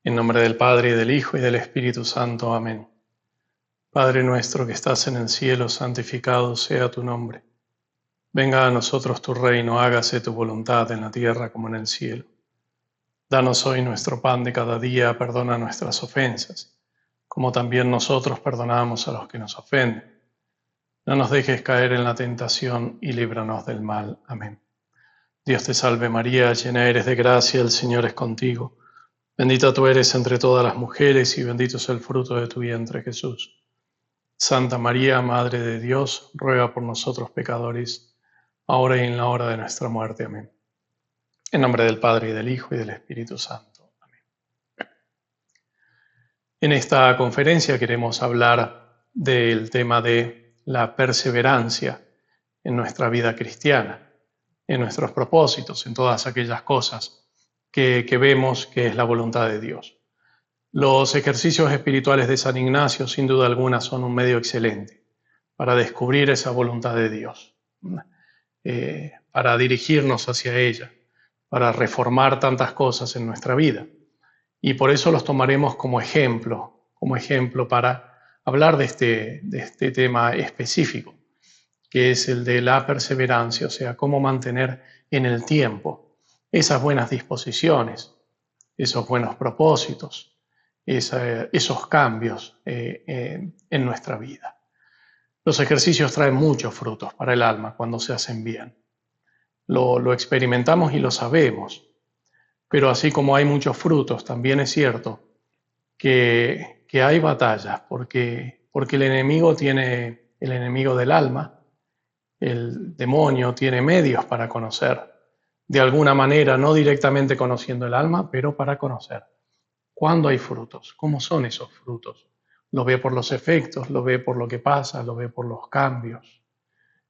En nombre del Padre, y del Hijo, y del Espíritu Santo. Amén. Padre nuestro que estás en el cielo, santificado sea tu nombre. Venga a nosotros tu reino, hágase tu voluntad en la tierra como en el cielo. Danos hoy nuestro pan de cada día, perdona nuestras ofensas, como también nosotros perdonamos a los que nos ofenden. No nos dejes caer en la tentación y líbranos del mal. Amén. Dios te salve María, llena eres de gracia, el Señor es contigo. Bendita tú eres entre todas las mujeres y bendito es el fruto de tu vientre, Jesús. Santa María, Madre de Dios, ruega por nosotros pecadores, ahora y en la hora de nuestra muerte. Amén. En nombre del Padre, y del Hijo, y del Espíritu Santo. Amén. En esta conferencia queremos hablar del tema de la perseverancia en nuestra vida cristiana, en nuestros propósitos, en todas aquellas cosas que vemos que es la voluntad de Dios. Los ejercicios espirituales de San Ignacio, sin duda alguna, son un medio excelente para descubrir esa voluntad de Dios, para dirigirnos hacia ella, para reformar tantas cosas en nuestra vida. Y por eso los tomaremos como ejemplo para hablar de este tema específico, que es el de la perseverancia, o sea, cómo mantener en el tiempo esas buenas disposiciones, esos buenos propósitos, esos cambios en nuestra vida. Los ejercicios traen muchos frutos para el alma cuando se hacen bien. Lo experimentamos y lo sabemos, pero así como hay muchos frutos, también es cierto que hay batallas, porque el enemigo del alma, el demonio, tiene medios para conocer, de alguna manera, no directamente conociendo el alma, pero para conocer cuándo hay frutos, cómo son esos frutos. Lo ve por los efectos, lo ve por lo que pasa, lo ve por los cambios.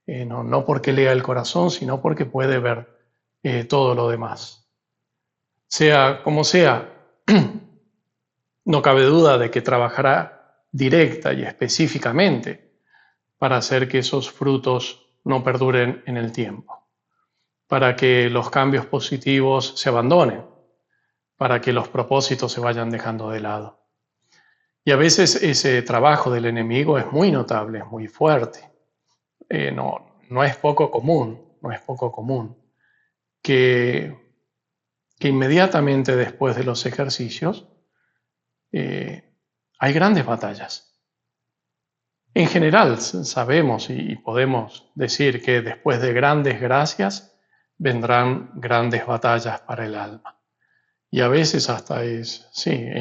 No porque lea el corazón, sino porque puede ver todo lo demás. Sea como sea, no cabe duda de que trabajará directa y específicamente para hacer que esos frutos no perduren en el tiempo, para que los cambios positivos se abandonen, para que los propósitos se vayan dejando de lado. Y a veces ese trabajo del enemigo es muy notable, es muy fuerte. No es poco común que inmediatamente después de los ejercicios hay grandes batallas. En general sabemos y podemos decir que después de grandes gracias vendrán grandes batallas para el alma. Y a veces hasta es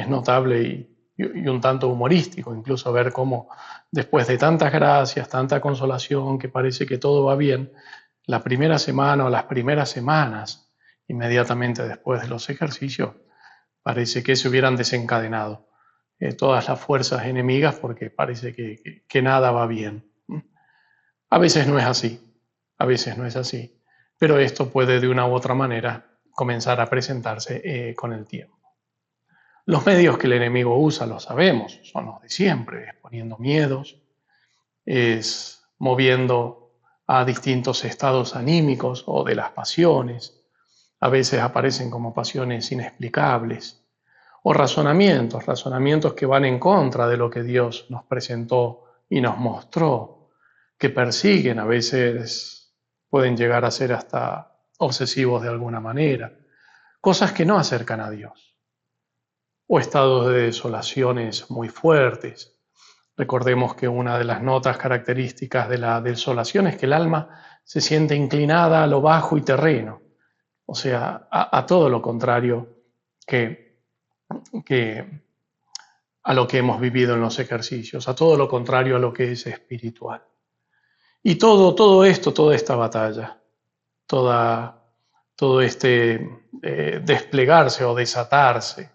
notable y un tanto humorístico, incluso ver cómo después de tantas gracias, tanta consolación, que parece que todo va bien, la primera semana o las primeras semanas, inmediatamente después de los ejercicios, parece que se hubieran desencadenado todas las fuerzas enemigas porque parece que nada va bien. A veces no es así, pero esto puede de una u otra manera comenzar a presentarse con el tiempo. Los medios que el enemigo usa, lo sabemos, son los de siempre, es poniendo miedos, es moviendo a distintos estados anímicos o de las pasiones. A veces aparecen como pasiones inexplicables, o razonamientos que van en contra de lo que Dios nos presentó y nos mostró, que persiguen, a veces pueden llegar a ser hasta obsesivos de alguna manera, cosas que no acercan a Dios, o estados de desolaciones muy fuertes. Recordemos que una de las notas características de la desolación es que el alma se siente inclinada a lo bajo y terreno, o sea, a todo lo contrario que a lo que hemos vivido en los ejercicios, a todo lo contrario a lo que es espiritual. Y todo esto, toda esta batalla, todo este desplegarse o desatarse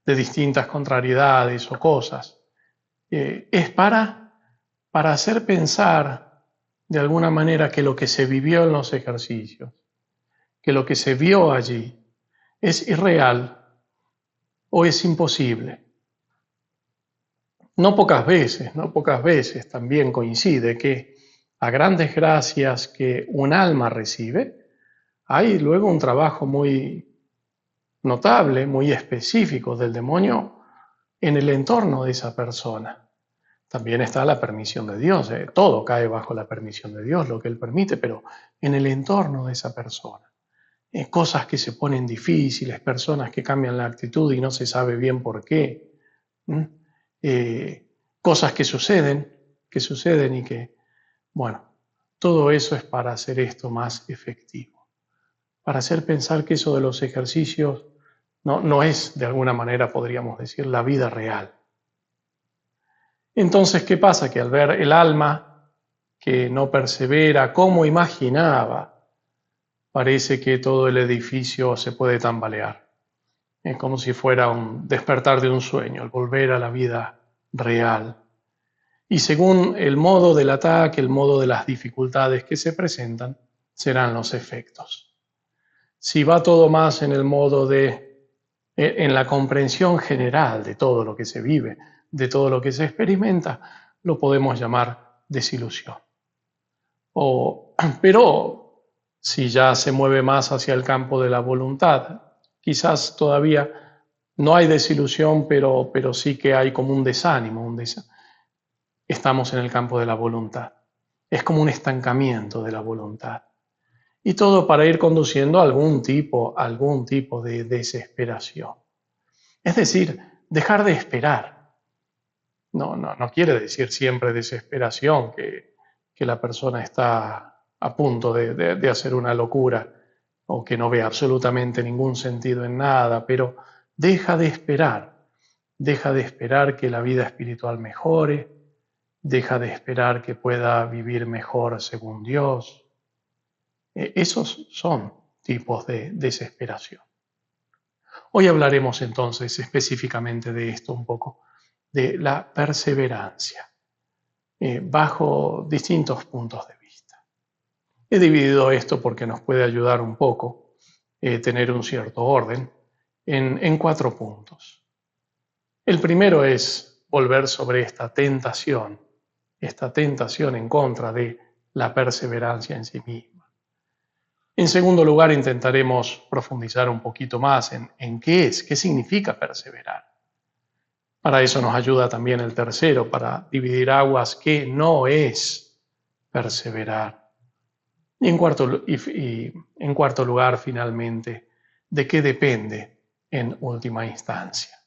de distintas contrariedades o cosas, es para hacer pensar de alguna manera que lo que se vivió en los ejercicios, que lo que se vio allí es irreal o es imposible. No pocas veces también coincide que a grandes gracias que un alma recibe, hay luego un trabajo muy notable, muy específico del demonio en el entorno de esa persona. También está la permisión de Dios. Todo cae bajo la permisión de Dios, lo que Él permite, pero en el entorno de esa persona. Cosas que se ponen difíciles, personas que cambian la actitud y no se sabe bien por qué. Cosas que suceden y que, bueno, todo eso es para hacer esto más efectivo, para hacer pensar que eso de los ejercicios no es, de alguna manera podríamos decir, la vida real. Entonces, ¿qué pasa? Que al ver el alma que no persevera como imaginaba, parece que todo el edificio se puede tambalear. Es como si fuera un despertar de un sueño, el volver a la vida real. Y según el modo del ataque, el modo de las dificultades que se presentan, serán los efectos. Si va todo más en el modo en la comprensión general de todo lo que se vive, de todo lo que se experimenta, lo podemos llamar desilusión. Pero si ya se mueve más hacia el campo de la voluntad, quizás todavía no hay desilusión, pero sí que hay como un desánimo, estamos en el campo de la voluntad. Es como un estancamiento de la voluntad. Y todo para ir conduciendo a algún tipo de desesperación. Es decir, dejar de esperar. No quiere decir siempre desesperación, que la persona está a punto de hacer una locura o que no ve absolutamente ningún sentido en nada, pero deja de esperar que la vida espiritual mejore, deja de esperar que pueda vivir mejor según Dios. Esos son tipos de desesperación. Hoy hablaremos entonces específicamente de esto un poco, de la perseverancia, bajo distintos puntos de vista. He dividido esto porque nos puede ayudar un poco tener un cierto orden en 4 puntos. El primero es volver sobre esta tentación en contra de la perseverancia en sí misma. En segundo lugar, intentaremos profundizar un poquito más en qué significa perseverar. Para eso nos ayuda también el tercero, para dividir aguas, qué no es perseverar. Y en cuarto lugar, finalmente, de qué depende en última instancia.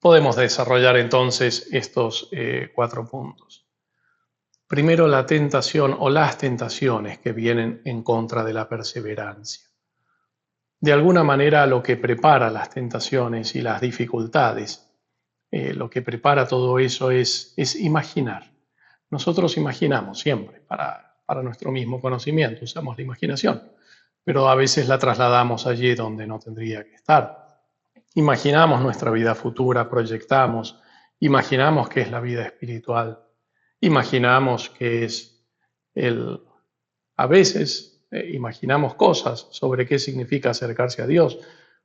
Podemos desarrollar entonces estos 4 puntos. Primero, la tentación o las tentaciones que vienen en contra de la perseverancia. De alguna manera, lo que prepara las tentaciones y las dificultades, lo que prepara todo eso es imaginar. Nosotros imaginamos siempre para nuestro mismo conocimiento, usamos la imaginación, pero a veces la trasladamos allí donde no tendría que estar. Imaginamos nuestra vida futura, proyectamos, imaginamos qué es la vida espiritual, imaginamos qué es a veces imaginamos cosas sobre qué significa acercarse a Dios,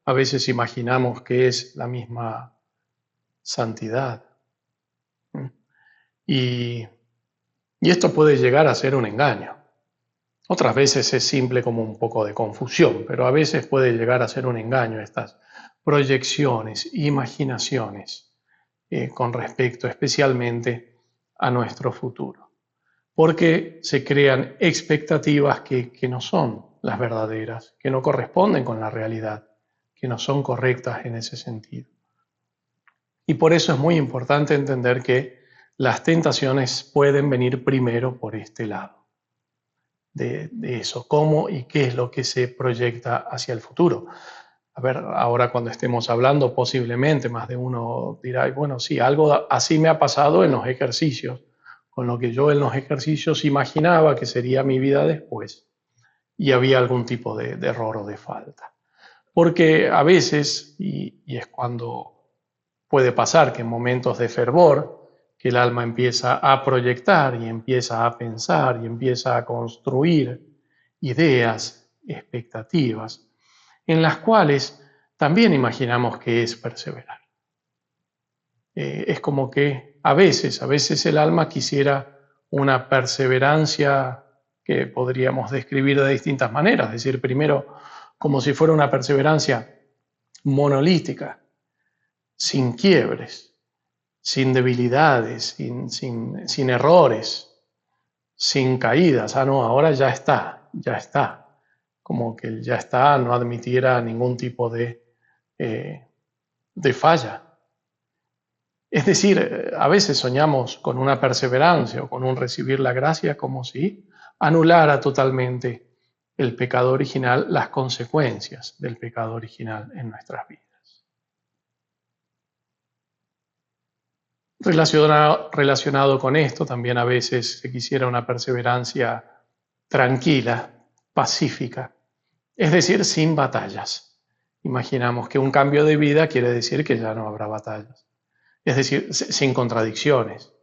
a veces imaginamos qué es la misma santidad. Y esto puede llegar a ser un engaño. Otras veces es simple como un poco de confusión, pero a veces puede llegar a ser un engaño estas proyecciones, imaginaciones con respecto especialmente a nuestro futuro. Porque se crean expectativas que no son las verdaderas, que no corresponden con la realidad, que no son correctas en ese sentido. Y por eso es muy importante entender que las tentaciones pueden venir primero por este lado, de eso, cómo y qué es lo que se proyecta hacia el futuro. A ver, ahora cuando estemos hablando, posiblemente más de uno dirá, bueno, sí, algo así me ha pasado en los ejercicios, con lo que yo en los ejercicios imaginaba que sería mi vida después, y había algún tipo de error o de falta. Porque a veces, y es cuando puede pasar que en momentos de fervor, que el alma empieza a proyectar y empieza a pensar y empieza a construir ideas, expectativas, en las cuales también imaginamos que es perseverar. Es como que a veces el alma quisiera una perseverancia que podríamos describir de distintas maneras, es decir, primero como si fuera una perseverancia monolítica, sin quiebres, sin debilidades, sin errores, sin caídas. Ah, no, ahora ya está. Como que el ya está no admitiera ningún tipo de falla. Es decir, a veces soñamos con una perseverancia o con un recibir la gracia como si anulara totalmente el pecado original, las consecuencias del pecado original en nuestras vidas. Relacionado con esto, también a veces se quisiera una perseverancia tranquila, pacífica, es decir, sin batallas. Imaginamos que un cambio de vida quiere decir que ya no habrá batallas. Es decir, sin contradicciones,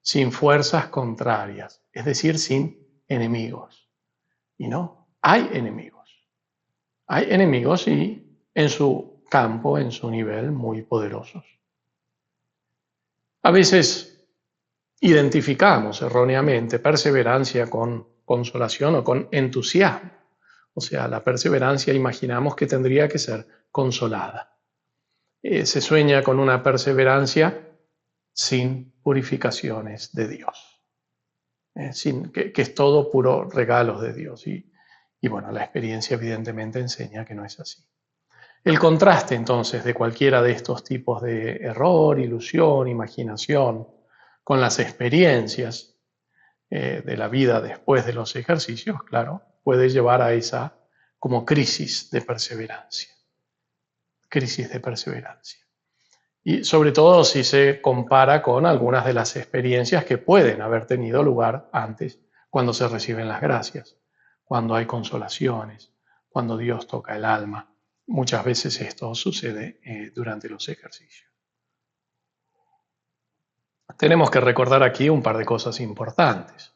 sin fuerzas contrarias, es decir, sin enemigos. Y no, hay enemigos. Hay enemigos y en su campo, en su nivel, muy poderosos. A veces identificamos erróneamente perseverancia con consolación o con entusiasmo. O sea, la perseverancia imaginamos que tendría que ser consolada. Se sueña con una perseverancia sin purificaciones de Dios, que es todo puro regalos de Dios. Y bueno, la experiencia evidentemente enseña que no es así. El contraste entonces de cualquiera de estos tipos de error, ilusión, imaginación, con las experiencias de la vida después de los ejercicios, claro, puede llevar a esa como crisis de perseverancia. Crisis de perseverancia. Y sobre todo si se compara con algunas de las experiencias que pueden haber tenido lugar antes, cuando se reciben las gracias, cuando hay consolaciones, cuando Dios toca el alma. Muchas veces esto sucede durante los ejercicios. Tenemos que recordar aquí un par de cosas importantes.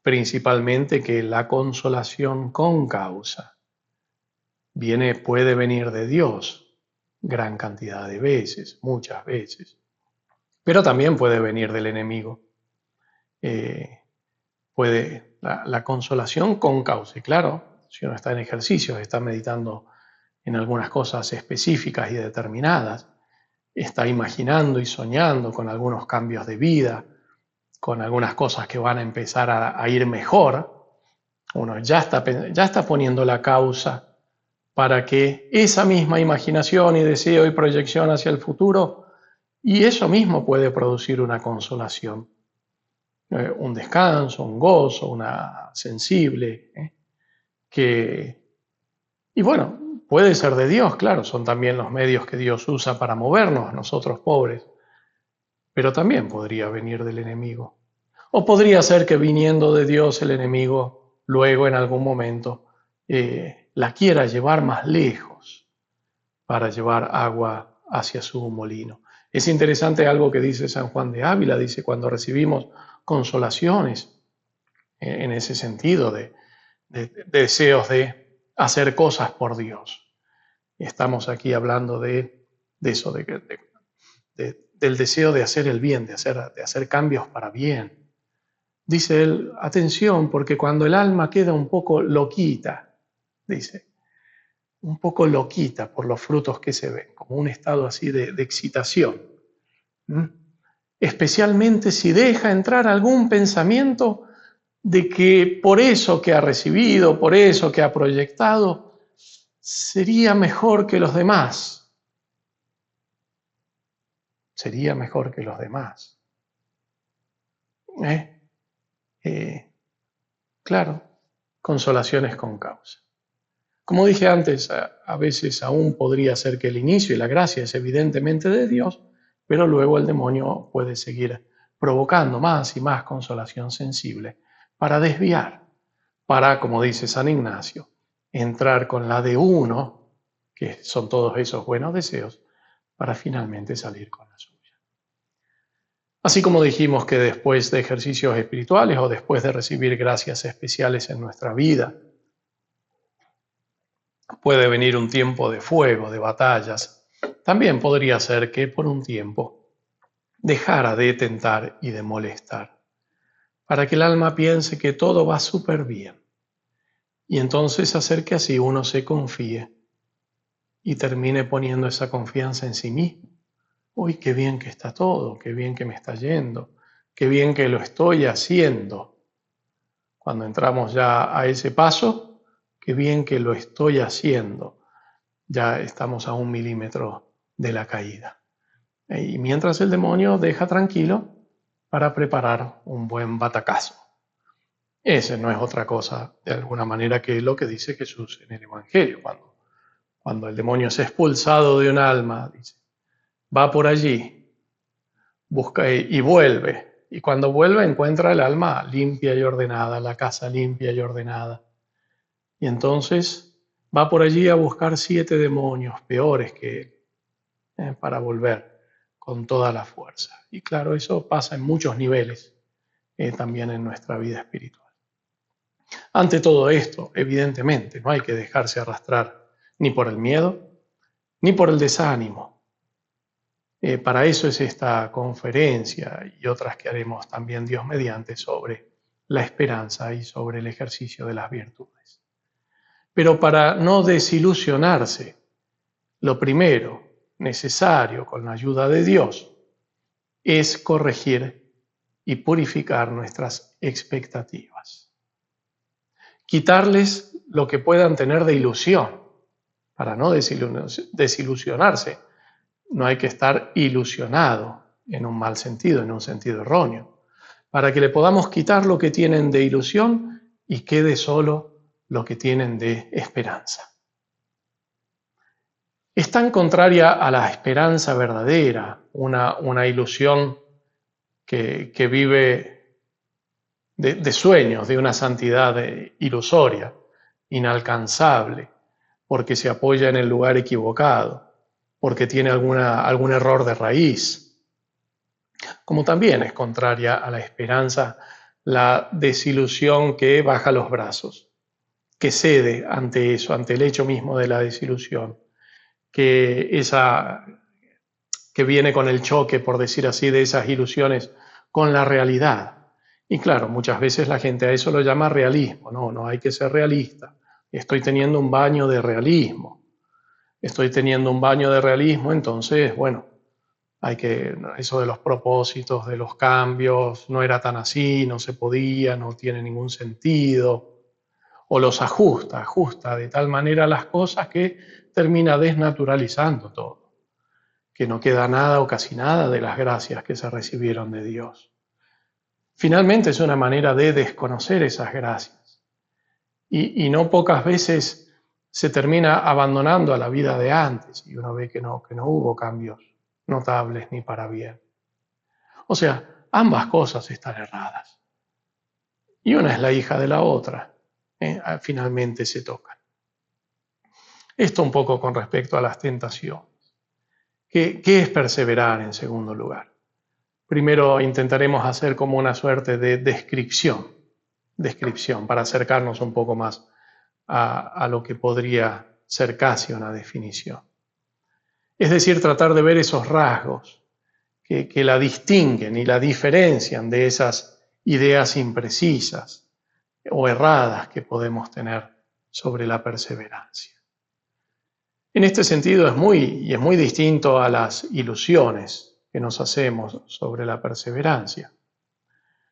Principalmente que la consolación con causa puede venir de Dios gran cantidad de veces, muchas veces, pero también puede venir del enemigo. La consolación con causa, y claro, si uno está en ejercicios, está meditando en algunas cosas específicas y determinadas, está imaginando y soñando con algunos cambios de vida, con algunas cosas que van a empezar a ir mejor, uno ya está poniendo la causa para que esa misma imaginación y deseo y proyección hacia el futuro, y eso mismo puede producir una consolación, un descanso, un gozo, una sensible, y bueno, puede ser de Dios, claro, son también los medios que Dios usa para movernos, nosotros pobres, pero también podría venir del enemigo. O podría ser que viniendo de Dios el enemigo luego en algún momento la quiera llevar más lejos para llevar agua hacia su molino. Es interesante algo que dice San Juan de Ávila, dice cuando recibimos consolaciones en ese sentido de deseos de hacer cosas por Dios. Estamos aquí hablando de eso, del deseo de hacer el bien, de hacer cambios para bien. Dice él, atención, porque cuando el alma queda un poco loquita, dice, un poco loquita por los frutos que se ven, como un estado así de excitación. Especialmente si deja entrar algún pensamiento de que por eso que ha recibido, por eso que ha proyectado, sería mejor que los demás. Sería mejor que los demás. Claro, consolaciones con causa. Como dije antes, a veces aún podría ser que el inicio y la gracia es evidentemente de Dios, pero luego el demonio puede seguir provocando más y más consolación sensible para desviar, para, como dice San Ignacio, entrar con la de uno, que son todos esos buenos deseos, para finalmente salir con la suya. Así como dijimos que después de ejercicios espirituales o después de recibir gracias especiales en nuestra vida, puede venir un tiempo de fuego, de batallas. También podría ser que por un tiempo dejara de tentar y de molestar para que el alma piense que todo va súper bien. Y entonces hacer que así uno se confíe y termine poniendo esa confianza en sí mismo. Uy, qué bien que está todo, qué bien que me está yendo, qué bien que lo estoy haciendo. Cuando entramos ya a ese paso, qué bien que lo estoy haciendo. Ya estamos a 1 milímetro de la caída. Y mientras el demonio deja tranquilo para preparar un buen batacazo. Ese no es otra cosa, de alguna manera, que lo que dice Jesús en el Evangelio. Cuando el demonio es expulsado de un alma, dice, va por allí, busca y vuelve. Y cuando vuelve encuentra el alma limpia y ordenada, la casa limpia y ordenada. Y entonces va por allí a buscar 7 demonios peores que él, para volver con toda la fuerza. Y claro, eso pasa en muchos niveles, también en nuestra vida espiritual. Ante todo esto, evidentemente, no hay que dejarse arrastrar ni por el miedo, ni por el desánimo. Para eso es esta conferencia y otras que haremos también Dios mediante sobre la esperanza y sobre el ejercicio de las virtudes. Pero para no desilusionarse, lo primero necesario con la ayuda de Dios es corregir y purificar nuestras expectativas. Quitarles lo que puedan tener de ilusión, para no desilusionarse. No hay que estar ilusionado en un mal sentido, en un sentido erróneo, para que le podamos quitar lo que tienen de ilusión y quede solo lo que tienen de esperanza. Es tan contraria a la esperanza verdadera, una ilusión que vive de sueños, de una santidad ilusoria, inalcanzable, porque se apoya en el lugar equivocado, porque tiene algún error de raíz. Como también es contraria a la esperanza la desilusión que baja los brazos, que cede ante eso, ante el hecho mismo de la desilusión, que viene con el choque, por decir así, de esas ilusiones con la realidad. Y claro, muchas veces la gente a eso lo llama realismo. No hay que ser realista. Estoy teniendo un baño de realismo. Entonces, bueno, eso de los propósitos, de los cambios, no era tan así, no se podía, no tiene ningún sentido. O los ajusta de tal manera las cosas que termina desnaturalizando todo, que no queda nada o casi nada de las gracias que se recibieron de Dios. Finalmente es una manera de desconocer esas gracias. Y no pocas veces se termina abandonando a la vida de antes y uno ve que no hubo cambios notables ni para bien. O sea, ambas cosas están erradas. Y una es la hija de la otra. Finalmente se tocan. Esto un poco con respecto a las tentaciones. ¿Qué es perseverar en segundo lugar? Primero intentaremos hacer como una suerte de descripción para acercarnos un poco más a lo que podría ser casi una definición. Es decir, tratar de ver esos rasgos que la distinguen y la diferencian de esas ideas imprecisas o erradas que podemos tener sobre la perseverancia. En este sentido es muy distinto a las ilusiones que nos hacemos sobre la perseverancia.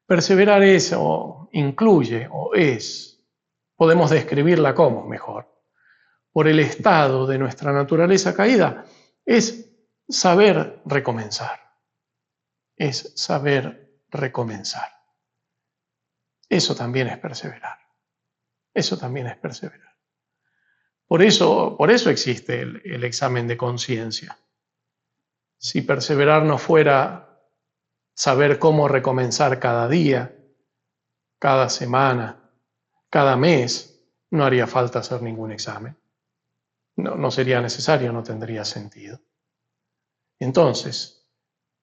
Perseverar es o incluye o es, podemos describirla como mejor, por el estado de nuestra naturaleza caída, es saber recomenzar. Es saber recomenzar. Eso también es perseverar. Eso también es perseverar. Por eso existe el examen de conciencia. Si perseverar no fuera saber cómo recomenzar cada día, cada semana, cada mes, no haría falta hacer ningún examen. No sería necesario, no tendría sentido. Entonces,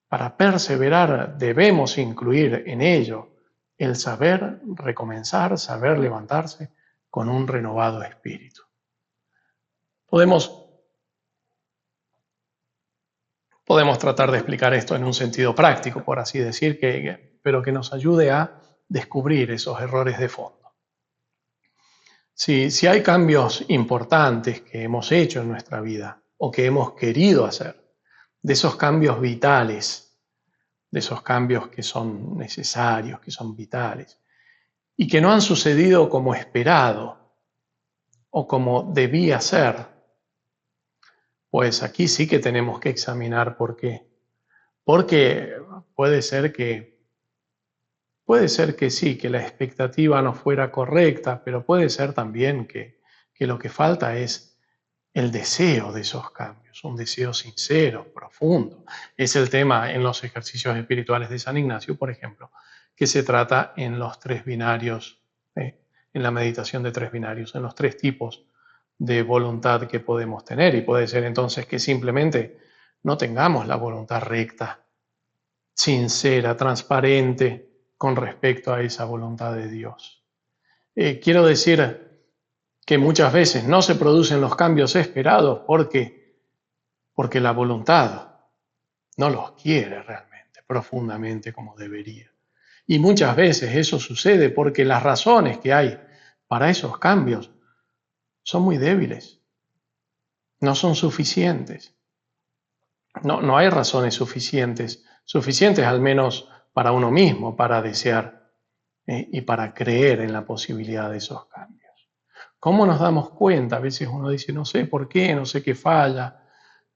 para perseverar debemos incluir en ello el saber recomenzar, saber levantarse con un renovado espíritu. Podemos tratar de explicar esto en un sentido práctico, por así decir, pero que nos ayude a descubrir esos errores de fondo. Si hay cambios importantes que hemos hecho en nuestra vida o que hemos querido hacer, de esos cambios vitales, de esos cambios que son necesarios, que son vitales, y que no han sucedido como esperado o como debía ser, pues aquí sí que tenemos que examinar por qué. Porque puede ser que sí, que la expectativa no fuera correcta, pero puede ser también que lo que falta es el deseo de esos cambios, un deseo sincero, profundo. Es el tema en los ejercicios espirituales de San Ignacio, por ejemplo, que se trata en los tres binarios, en la meditación de tres binarios, en los tres tipos de voluntad que podemos tener. Y puede ser entonces que simplemente no tengamos la voluntad recta, sincera, transparente con respecto a esa voluntad de Dios. Quiero decir que muchas veces no se producen los cambios esperados porque la voluntad no los quiere realmente, profundamente como debería. Y muchas veces eso sucede porque las razones que hay para esos cambios son muy débiles, no son suficientes. No hay razones suficientes al menos para uno mismo, para desear y para creer en la posibilidad de esos cambios. ¿Cómo nos damos cuenta? A veces uno dice, no sé por qué, no sé qué falla,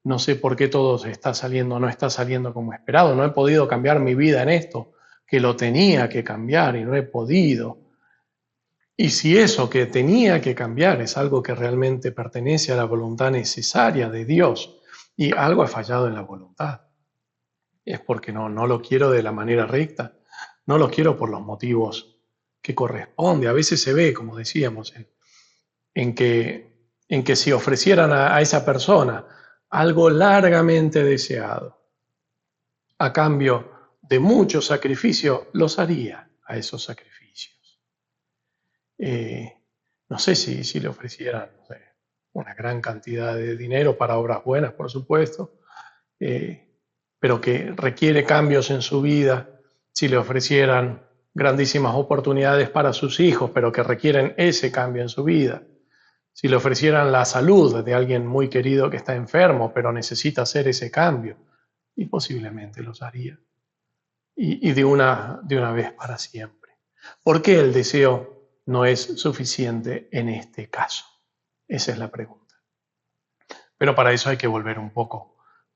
no sé por qué todo está saliendo, no está saliendo como esperado, no he podido cambiar mi vida en esto, que lo tenía que cambiar y no he podido. Y si eso que tenía que cambiar es algo que realmente pertenece a la voluntad necesaria de Dios y algo ha fallado en la voluntad, es porque no lo quiero de la manera recta, no lo quiero por los motivos que corresponde. A veces se ve, como decíamos, en que si ofrecieran a esa persona algo largamente deseado, a cambio de mucho sacrificio, los haría a esos sacrificios. No sé si le ofrecieran una gran cantidad de dinero para obras buenas, por supuesto, pero que requiere cambios en su vida, si le ofrecieran grandísimas oportunidades para sus hijos, pero que requieren ese cambio en su vida, si le ofrecieran la salud de alguien muy querido que está enfermo, pero necesita hacer ese cambio, y posiblemente los haría. Y de una vez para siempre. ¿Por qué el deseo no es suficiente en este caso? Esa es la pregunta. Pero para eso hay que volver un poco,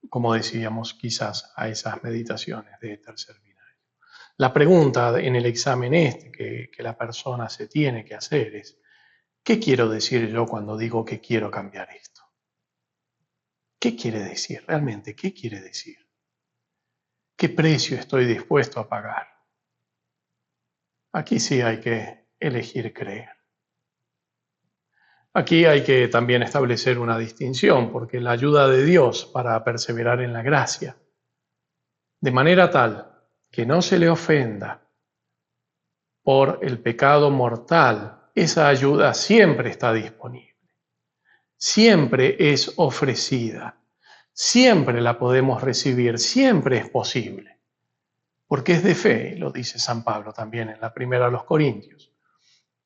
como decíamos, quizás a esas meditaciones de tercer binario. La pregunta en el examen que la persona se tiene que hacer es, ¿qué quiero decir yo cuando digo que quiero cambiar esto? ¿Qué quiere decir? Realmente, ¿qué quiere decir? ¿Qué precio estoy dispuesto a pagar? Aquí sí hay que elegir creer. Aquí hay que también establecer una distinción, porque la ayuda de Dios para perseverar en la gracia, de manera tal que no se le ofenda por el pecado mortal, esa ayuda siempre está disponible, siempre es ofrecida, siempre la podemos recibir, siempre es posible, porque es de fe, lo dice San Pablo también en la primera a los Corintios.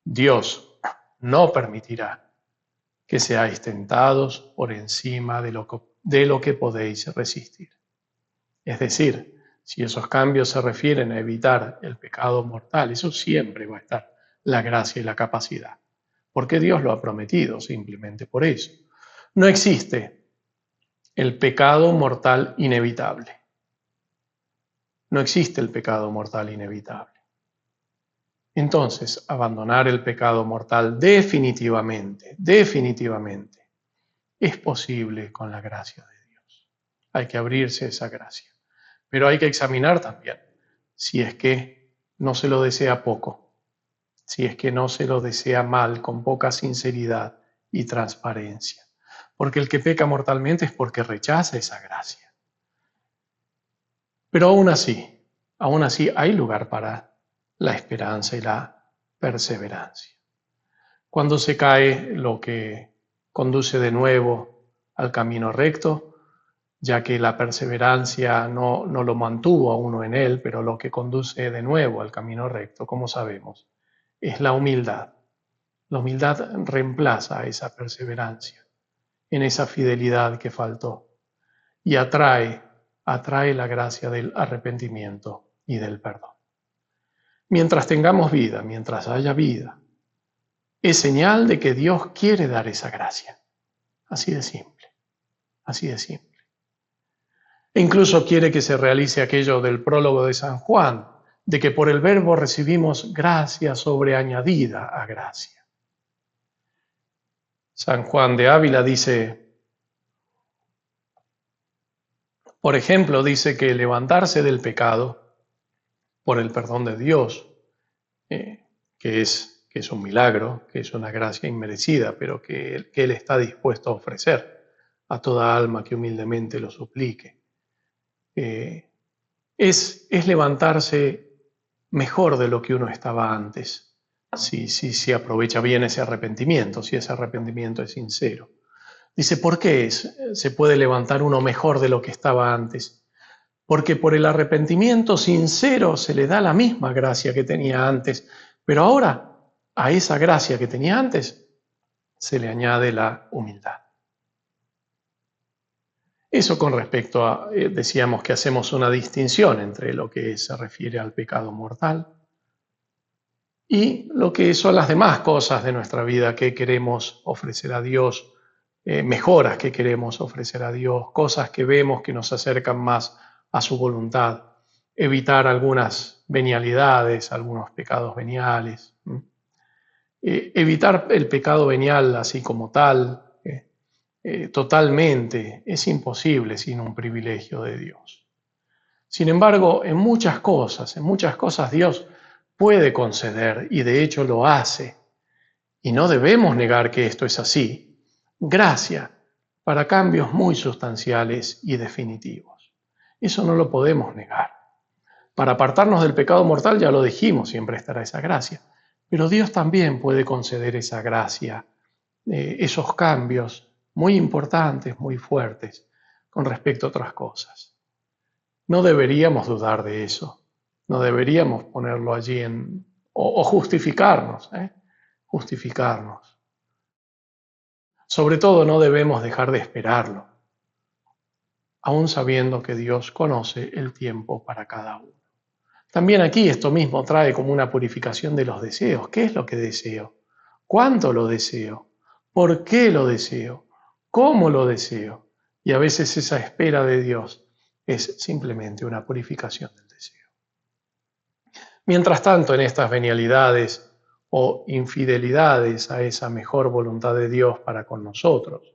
Dios no permitirá que seáis tentados por encima de lo que podéis resistir. Es decir, si esos cambios se refieren a evitar el pecado mortal, eso siempre va a estar la gracia y la capacidad, porque Dios lo ha prometido, simplemente por eso. No existe el pecado mortal inevitable. No existe el pecado mortal inevitable. Entonces, abandonar el pecado mortal definitivamente, es posible con la gracia de Dios. Hay que abrirse a esa gracia. Pero hay que examinar también si es que no se lo desea poco, si es que no se lo desea mal, con poca sinceridad y transparencia. Porque el que peca mortalmente es porque rechaza esa gracia. Pero aún así hay lugar para la esperanza y la perseverancia. Cuando se cae, lo que conduce de nuevo al camino recto ya que la perseverancia no lo mantuvo a uno en él, pero lo que conduce de nuevo al camino recto, como sabemos, es la humildad. La humildad reemplaza a esa perseverancia en esa fidelidad que faltó y atrae la gracia del arrepentimiento y del perdón. Mientras tengamos vida, mientras haya vida, es señal de que Dios quiere dar esa gracia. Así de simple, así de simple. E incluso quiere que se realice aquello del prólogo de San Juan, de que por el Verbo recibimos gracia sobreañadida a gracia. San Juan de Ávila dice, por ejemplo, dice que levantarse del pecado por el perdón de Dios, que es un milagro, que es una gracia inmerecida, pero que Él está dispuesto a ofrecer a toda alma que humildemente lo suplique. Es levantarse mejor de lo que uno estaba antes, si aprovecha bien ese arrepentimiento, si ese arrepentimiento es sincero. Dice, ¿por qué se puede levantar uno mejor de lo que estaba antes? Porque por el arrepentimiento sincero se le da la misma gracia que tenía antes, pero ahora a esa gracia que tenía antes se le añade la humildad. Eso con respecto a, decíamos que hacemos una distinción entre lo que se refiere al pecado mortal y lo que son las demás cosas de nuestra vida que queremos ofrecer a Dios, mejoras que queremos ofrecer a Dios, cosas que vemos que nos acercan más a su voluntad, evitar algunas venialidades, algunos pecados veniales, evitar el pecado venial así como tal, totalmente, es imposible sin un privilegio de Dios. Sin embargo, en muchas cosas Dios puede conceder y de hecho lo hace. Y no debemos negar que esto es así. Gracia para cambios muy sustanciales y definitivos. Eso no lo podemos negar. Para apartarnos del pecado mortal, ya lo dijimos, siempre estará esa gracia. Pero Dios también puede conceder esa gracia, esos cambios muy importantes, muy fuertes, con respecto a otras cosas. No deberíamos dudar de eso. No deberíamos ponerlo allí o justificarnos, justificarnos. Sobre todo no debemos dejar de esperarlo, aún sabiendo que Dios conoce el tiempo para cada uno. También aquí esto mismo trae como una purificación de los deseos. ¿Qué es lo que deseo? ¿Cuánto lo deseo? ¿Por qué lo deseo? ¿Cómo lo deseo? Y a veces esa espera de Dios es simplemente una purificación del deseo. Mientras tanto, en estas venialidades o infidelidades a esa mejor voluntad de Dios para con nosotros,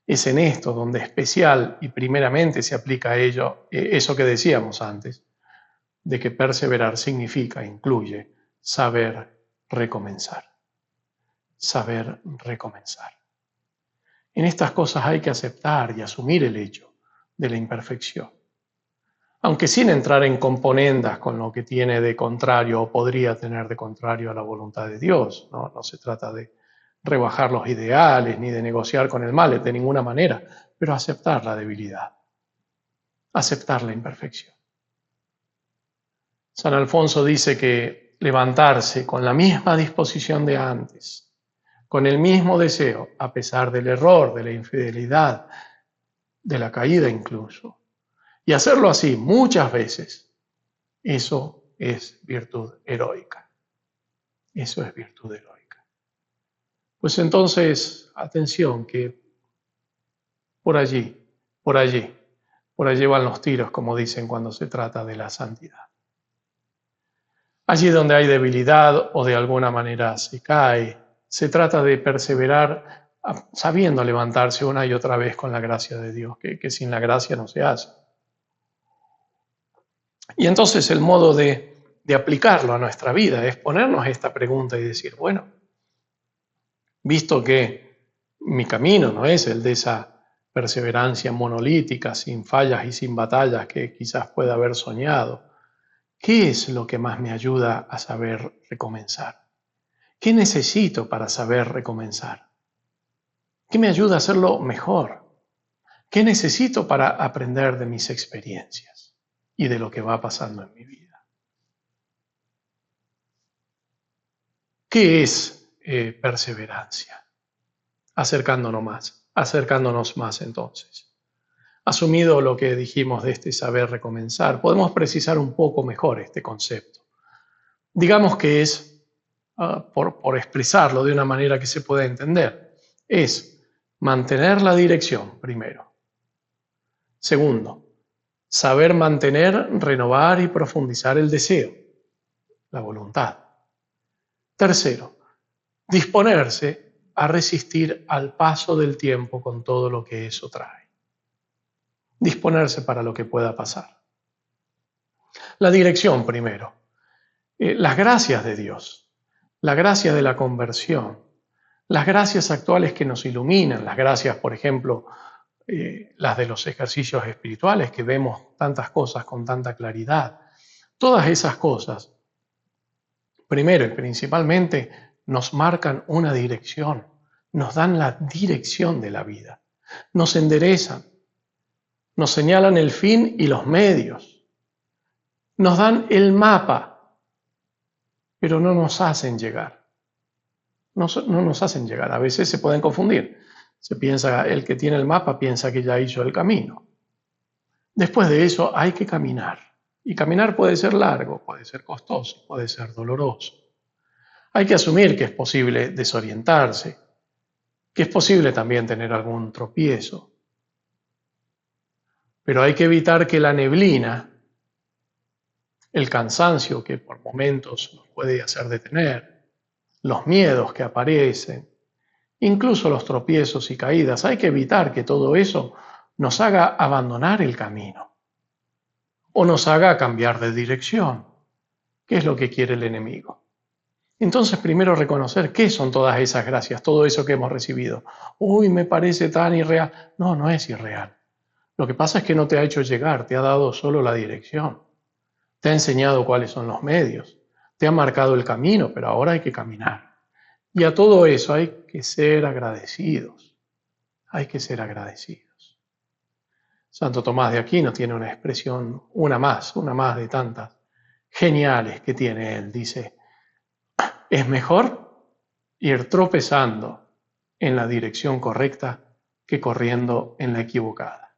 es en esto donde especial y primeramente se aplica a ello, eso que decíamos antes, de que perseverar significa, incluye, saber recomenzar. Saber recomenzar. En estas cosas hay que aceptar y asumir el hecho de la imperfección. Aunque sin entrar en componendas con lo que tiene de contrario o podría tener de contrario a la voluntad de Dios. No se trata de rebajar los ideales ni de negociar con el mal de ninguna manera, pero aceptar la debilidad, aceptar la imperfección. San Alfonso dice que levantarse con la misma disposición de antes, con el mismo deseo, a pesar del error, de la infidelidad, de la caída incluso, y hacerlo así muchas veces, eso es virtud heroica. Eso es virtud heroica. Pues entonces, atención, que por allí van los tiros, como dicen cuando se trata de la santidad. Allí donde hay debilidad o de alguna manera se cae, se trata de perseverar sabiendo levantarse una y otra vez con la gracia de Dios, que sin la gracia no se hace. Y entonces el modo de aplicarlo a nuestra vida es ponernos esta pregunta y decir, bueno, visto que mi camino no es el de esa perseverancia monolítica, sin fallas y sin batallas que quizás pueda haber soñado, ¿qué es lo que más me ayuda a saber recomenzar? ¿Qué necesito para saber recomenzar? ¿Qué me ayuda a hacerlo mejor? ¿Qué necesito para aprender de mis experiencias y de lo que va pasando en mi vida? ¿Qué es perseverancia? Acercándonos más entonces. Asumido lo que dijimos de este saber recomenzar, podemos precisar un poco mejor este concepto. Digamos que es, por expresarlo de una manera que se pueda entender, es mantener la dirección primero. Segundo, saber mantener, renovar y profundizar el deseo, la voluntad. Tercero, disponerse a resistir al paso del tiempo con todo lo que eso trae. Disponerse para lo que pueda pasar. La dirección primero. Las gracias de Dios, la gracia de la conversión, las gracias actuales que nos iluminan, las gracias, por ejemplo, las de los ejercicios espirituales, que vemos tantas cosas con tanta claridad. Todas esas cosas, primero y principalmente, nos marcan una dirección, nos dan la dirección de la vida, nos enderezan, nos señalan el fin y los medios, nos dan el mapa, pero no nos hacen llegar. No nos hacen llegar. A veces se pueden confundir. Se piensa, el que tiene el mapa piensa que ya hizo el camino. Después de eso hay que caminar. Y caminar puede ser largo, puede ser costoso, puede ser doloroso. Hay que asumir que es posible desorientarse, que es posible también tener algún tropiezo. Pero hay que evitar que la neblina, el cansancio que por momentos nos puede hacer detener, los miedos que aparecen, incluso los tropiezos y caídas, hay que evitar que todo eso nos haga abandonar el camino o nos haga cambiar de dirección, que es lo que quiere el enemigo. Entonces, primero reconocer qué son todas esas gracias, todo eso que hemos recibido. Uy, me parece tan irreal. No, no es irreal. Lo que pasa es que no te ha hecho llegar, te ha dado solo la dirección. Te ha enseñado cuáles son los medios, te ha marcado el camino, pero ahora hay que caminar. Y a todo eso hay que ser agradecidos. Hay que ser agradecidos. Santo Tomás de Aquino tiene una expresión, una más de tantas geniales que tiene él. Dice, es mejor ir tropezando en la dirección correcta que corriendo en la equivocada.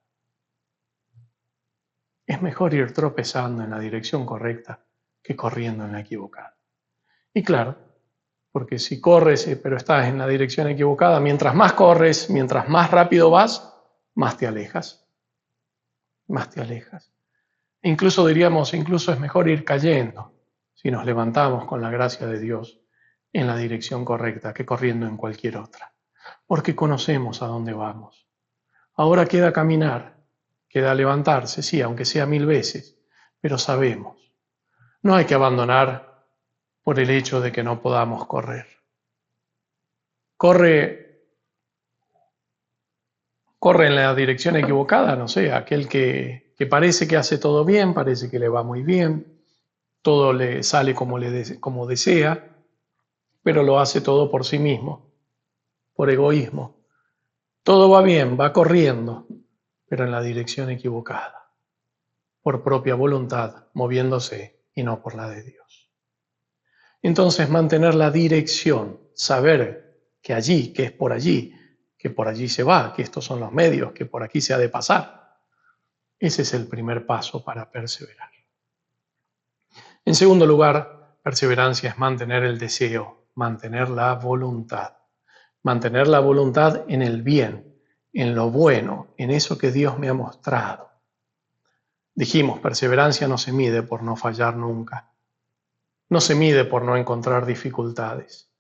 Es mejor ir tropezando en la dirección correcta que corriendo en la equivocada. Y claro, porque si corres pero estás en la dirección equivocada, mientras más corres, mientras más rápido vas, más te alejas. Más te alejas. Incluso diríamos, incluso es mejor ir cayendo si nos levantamos con la gracia de Dios en la dirección correcta que corriendo en cualquier otra. Porque conocemos a dónde vamos. Ahora queda caminar, queda levantarse, sí, aunque sea 1000 veces, pero sabemos. No hay que abandonar por el hecho de que no podamos correr. Corre en la dirección equivocada, no sé, aquel que parece que hace todo bien, parece que le va muy bien, todo le sale como desea, pero lo hace todo por sí mismo, por egoísmo. Todo va bien, va corriendo, pero en la dirección equivocada, por propia voluntad, moviéndose y no por la de Dios. Entonces, mantener la dirección, saber que allí, que es por allí, que por allí se va, que estos son los medios, que por aquí se ha de pasar. Ese es el primer paso para perseverar. En segundo lugar, perseverancia es mantener el deseo, mantener la voluntad. Mantener la voluntad en el bien, en lo bueno, en eso que Dios me ha mostrado. Dijimos, perseverancia no se mide por no fallar nunca. No se mide por no encontrar dificultades,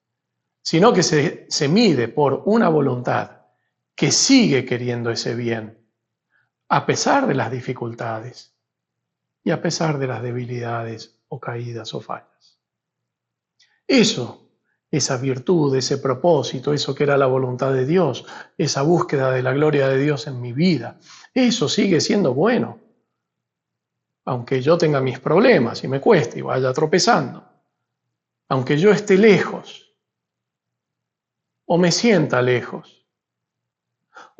sino que se mide por una voluntad que sigue queriendo ese bien, a pesar de las dificultades y a pesar de las debilidades o caídas o fallas. Eso, esa virtud, ese propósito, eso que era la voluntad de Dios, esa búsqueda de la gloria de Dios en mi vida, eso sigue siendo bueno. Aunque yo tenga mis problemas y me cueste y vaya tropezando, aunque yo esté lejos o me sienta lejos,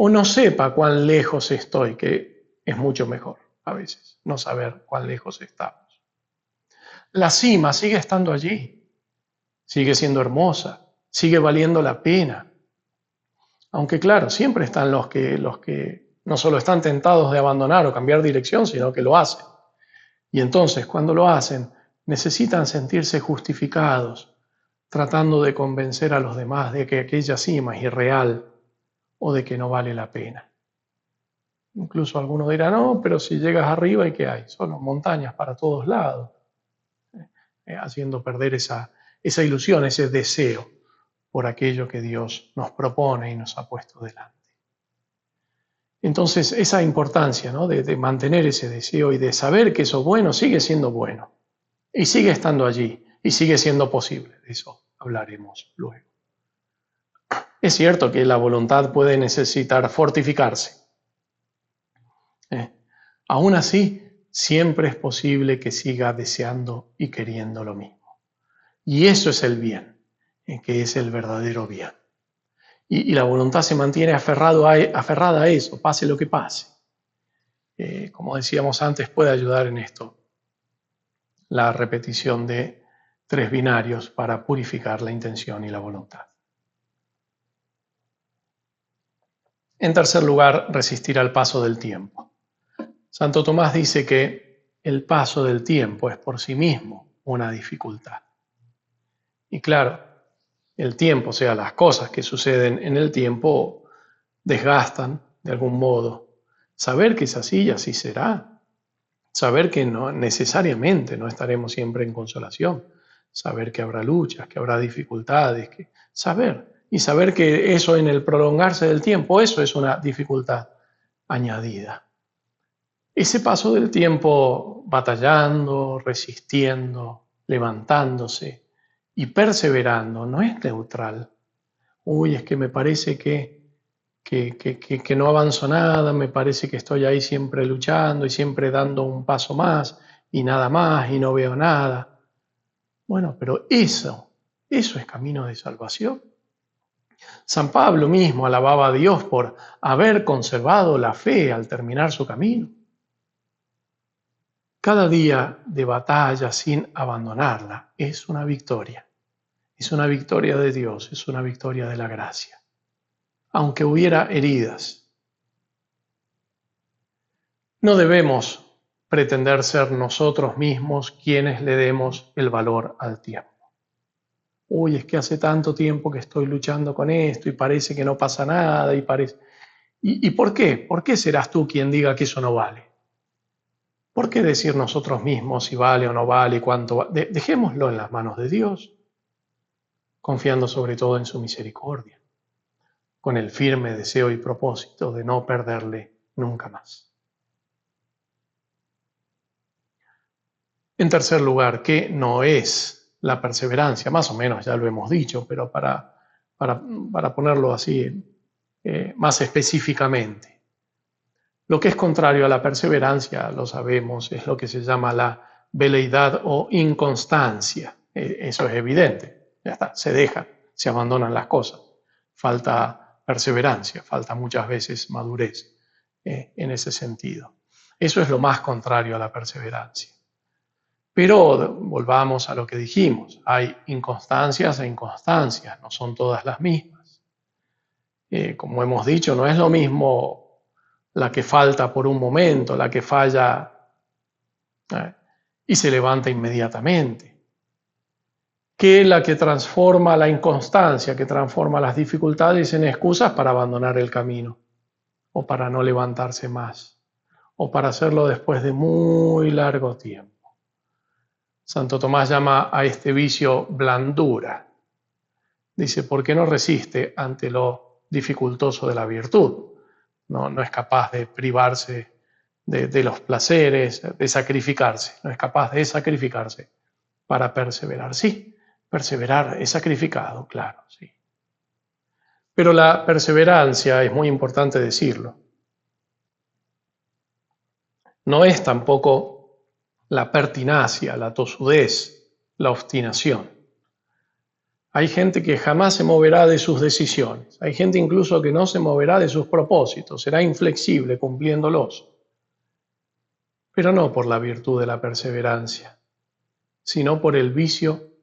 o no sepa cuán lejos estoy, que es mucho mejor a veces, no saber cuán lejos estamos. La cima sigue estando allí, sigue siendo hermosa, sigue valiendo la pena. Aunque claro, siempre están los que no solo están tentados de abandonar o cambiar dirección, sino que lo hacen. Y entonces, cuando lo hacen, necesitan sentirse justificados, tratando de convencer a los demás de que aquella cima es irreal o de que no vale la pena. Incluso algunos dirán, no, pero si llegas arriba, ¿y qué hay? Solo montañas para todos lados, haciendo perder esa ilusión, ese deseo por aquello que Dios nos propone y nos ha puesto delante. Entonces, esa importancia, ¿no?, de mantener ese deseo y de saber que eso bueno sigue siendo bueno y sigue estando allí y sigue siendo posible. De eso hablaremos luego. Es cierto que la voluntad puede necesitar fortificarse. Aún así, siempre es posible que siga deseando y queriendo lo mismo. Y eso es el bien, que es el verdadero bien. Y la voluntad se mantiene aferrada a eso, pase lo que pase. Como decíamos antes, puede ayudar en esto la repetición de 3 binarios para purificar la intención y la voluntad. En tercer lugar, resistir al paso del tiempo. Santo Tomás dice que el paso del tiempo es por sí mismo una dificultad. Y claro, el tiempo, o sea, las cosas que suceden en el tiempo, desgastan de algún modo. Saber que es así y así será. Saber que no necesariamente no estaremos siempre en consolación. Saber que habrá luchas, que habrá dificultades. Saber que eso en el prolongarse del tiempo, eso es una dificultad añadida. Ese paso del tiempo batallando, resistiendo, levantándose y perseverando no es neutral. Uy, es que me parece que no avanzo nada, me parece que estoy ahí siempre luchando y siempre dando un paso más y nada más y no veo nada. Bueno, pero eso es camino de salvación. San Pablo mismo alababa a Dios por haber conservado la fe al terminar su camino. Cada día de batalla sin abandonarla es una victoria. Es una victoria de Dios, es una victoria de la gracia. Aunque hubiera heridas, no debemos pretender ser nosotros mismos quienes le demos el valor al tiempo. Uy, es que hace tanto tiempo que estoy luchando con esto y parece que no pasa nada ¿Y por qué? ¿Por qué serás tú quien diga que eso no vale? ¿Por qué decir nosotros mismos si vale o no vale, cuánto vale? Dejémoslo en las manos de Dios, confiando sobre todo en su misericordia, con el firme deseo y propósito de no perderle nunca más. En tercer lugar, ¿qué no es la perseverancia? Más o menos ya lo hemos dicho, pero para ponerlo así más específicamente. Lo que es contrario a la perseverancia, lo sabemos, es lo que se llama la veleidad o inconstancia. Eso es evidente. Ya está, se dejan, se abandonan las cosas. Falta perseverancia, falta muchas veces madurez en ese sentido. Eso es lo más contrario a la perseverancia. Pero volvamos a lo que dijimos. Hay inconstancias e inconstancias, no son todas las mismas. Como hemos dicho, no es lo mismo la que falta por un momento, la que falla y se levanta inmediatamente, que la que transforma la inconstancia, que transforma las dificultades en excusas para abandonar el camino, o para no levantarse más, o para hacerlo después de muy largo tiempo. Santo Tomás llama a este vicio blandura. Dice, ¿por qué no resiste ante lo dificultoso de la virtud? No es capaz de privarse de los placeres, de sacrificarse. No es capaz de sacrificarse para perseverar. Sí, perseverar es sacrificado, claro, sí. Pero la perseverancia, es muy importante decirlo, no es tampoco la pertinacia, la tosudez, la obstinación. Hay gente que jamás se moverá de sus decisiones. Hay gente incluso que no se moverá de sus propósitos, será inflexible cumpliéndolos. Pero no por la virtud de la perseverancia, sino por el vicio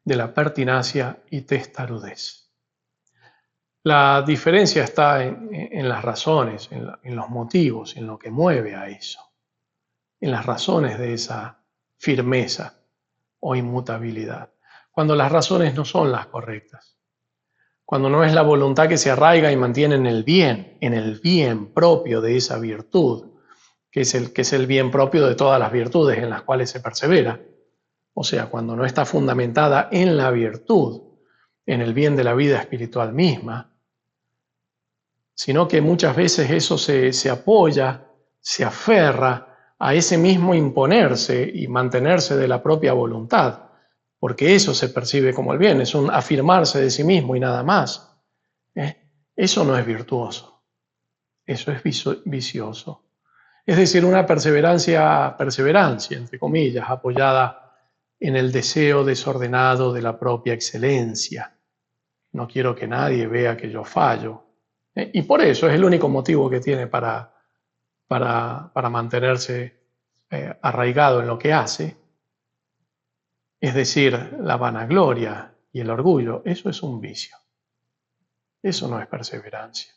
de la pertinacia y testarudez. La diferencia está en las razones, en los motivos, en lo que mueve a eso, en las razones de esa firmeza o inmutabilidad. Cuando las razones no son las correctas, cuando no es la voluntad que se arraiga y mantiene en el bien propio de esa virtud, que es el bien propio de todas las virtudes en las cuales se persevera. O sea, cuando no está fundamentada en la virtud, en el bien de la vida espiritual misma, sino que muchas veces eso se apoya, se aferra a ese mismo imponerse y mantenerse de la propia voluntad, porque eso se percibe como el bien, es un afirmarse de sí mismo y nada más. Eso no es virtuoso, eso es vicioso. Es decir, una perseverancia, entre comillas, apoyada en el deseo desordenado de la propia excelencia. No quiero que nadie vea que yo fallo. Y por eso es el único motivo que tiene para mantenerse arraigado en lo que hace. Es decir, la vanagloria y el orgullo, eso es un vicio. Eso no es perseverancia.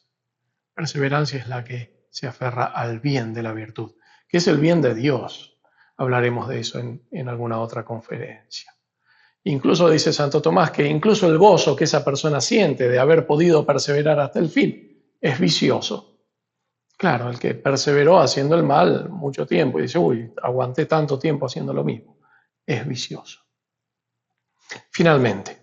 Perseverancia es la que se aferra al bien de la virtud, que es el bien de Dios. Hablaremos de eso en alguna otra conferencia. Incluso dice Santo Tomás que incluso el gozo que esa persona siente de haber podido perseverar hasta el fin es vicioso. Claro, el que perseveró haciendo el mal mucho tiempo y dice, uy, aguanté tanto tiempo haciendo lo mismo, es vicioso. Finalmente,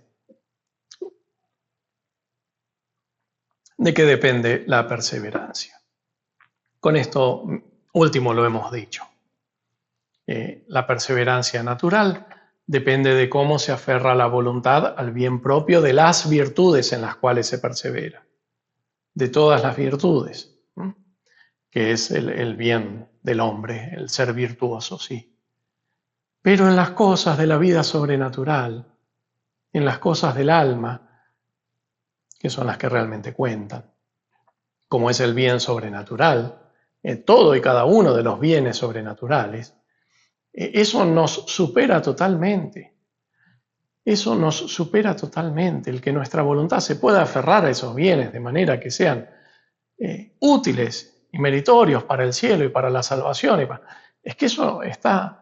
¿de qué depende la perseverancia? Con esto último lo hemos dicho. La perseverancia natural depende de cómo se aferra la voluntad al bien propio de las virtudes en las cuales se persevera, de todas las virtudes, que es el bien del hombre, el ser virtuoso, sí. Pero en las cosas de la vida sobrenatural, en las cosas del alma, que son las que realmente cuentan, como es el bien sobrenatural, todo y cada uno de los bienes sobrenaturales, eso nos supera totalmente. Eso nos supera totalmente, el que nuestra voluntad se pueda aferrar a esos bienes de manera que sean útiles y meritorios para el cielo y para la salvación. Es que eso está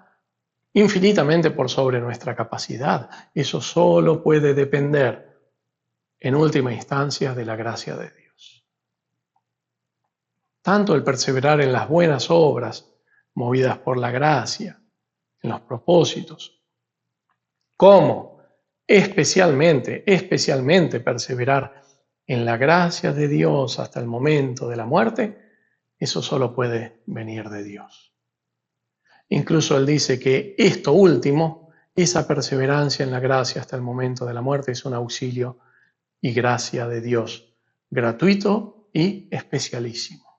infinitamente por sobre nuestra capacidad. Eso solo puede depender, en última instancia, de la gracia de Dios. Tanto el perseverar en las buenas obras, movidas por la gracia, en los propósitos, como especialmente perseverar en la gracia de Dios hasta el momento de la muerte, eso solo puede venir de Dios. Incluso él dice que esto último, esa perseverancia en la gracia hasta el momento de la muerte, es un auxilio y gracia de Dios, gratuito y especialísimo.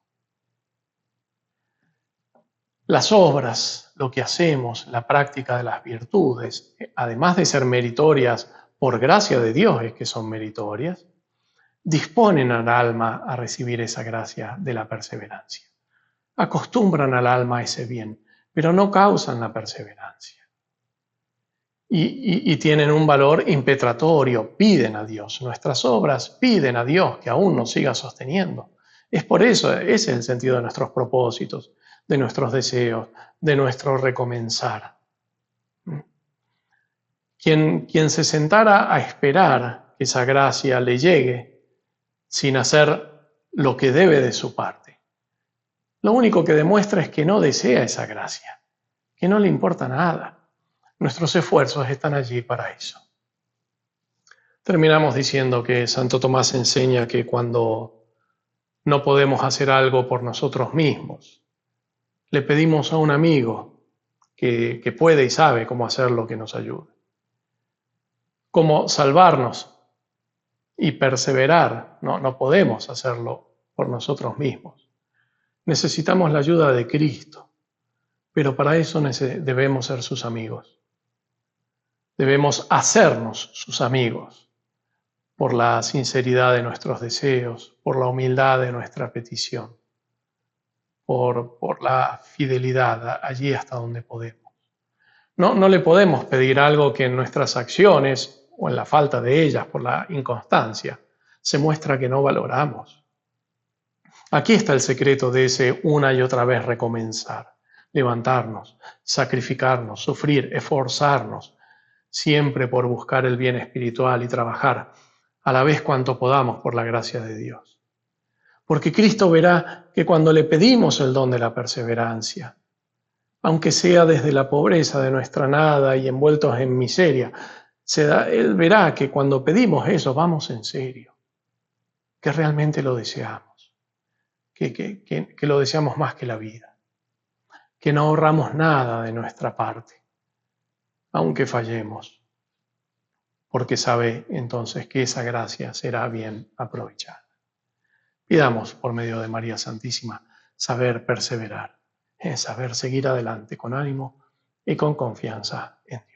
Las obras, lo que hacemos, la práctica de las virtudes, además de ser meritorias por gracia de Dios, es que son meritorias, disponen al alma a recibir esa gracia de la perseverancia. Acostumbran al alma a ese bien, pero no causan la perseverancia. Y tienen un valor impetratorio, piden a Dios. Nuestras obras piden a Dios que aún nos siga sosteniendo. Es por eso, ese es el sentido de nuestros propósitos, de nuestros deseos, de nuestro recomenzar. Quien se sentara a esperar que esa gracia le llegue sin hacer lo que debe de su parte, lo único que demuestra es que no desea esa gracia, que no le importa nada. Nuestros esfuerzos están allí para eso. Terminamos diciendo que Santo Tomás enseña que cuando no podemos hacer algo por nosotros mismos, le pedimos a un amigo que puede y sabe cómo hacer lo que nos ayude. Cómo salvarnos y perseverar, no podemos hacerlo por nosotros mismos. Necesitamos la ayuda de Cristo, pero para eso debemos ser sus amigos. Debemos hacernos sus amigos, por la sinceridad de nuestros deseos, por la humildad de nuestra petición, por la fidelidad allí hasta donde podemos. No le podemos pedir algo que en nuestras acciones o en la falta de ellas, por la inconstancia, se muestra que no valoramos. Aquí está el secreto de ese una y otra vez recomenzar, levantarnos, sacrificarnos, sufrir, esforzarnos, siempre por buscar el bien espiritual y trabajar a la vez cuanto podamos por la gracia de Dios. Porque Cristo verá que cuando le pedimos el don de la perseverancia, aunque sea desde la pobreza de nuestra nada y envueltos en miseria, Él verá que cuando pedimos eso vamos en serio, que realmente lo deseamos, que lo deseamos más que la vida, que no ahorramos nada de nuestra parte, aunque fallemos, porque sabe entonces que esa gracia será bien aprovechada. Pidamos por medio de María Santísima saber perseverar, saber seguir adelante con ánimo y con confianza en Dios.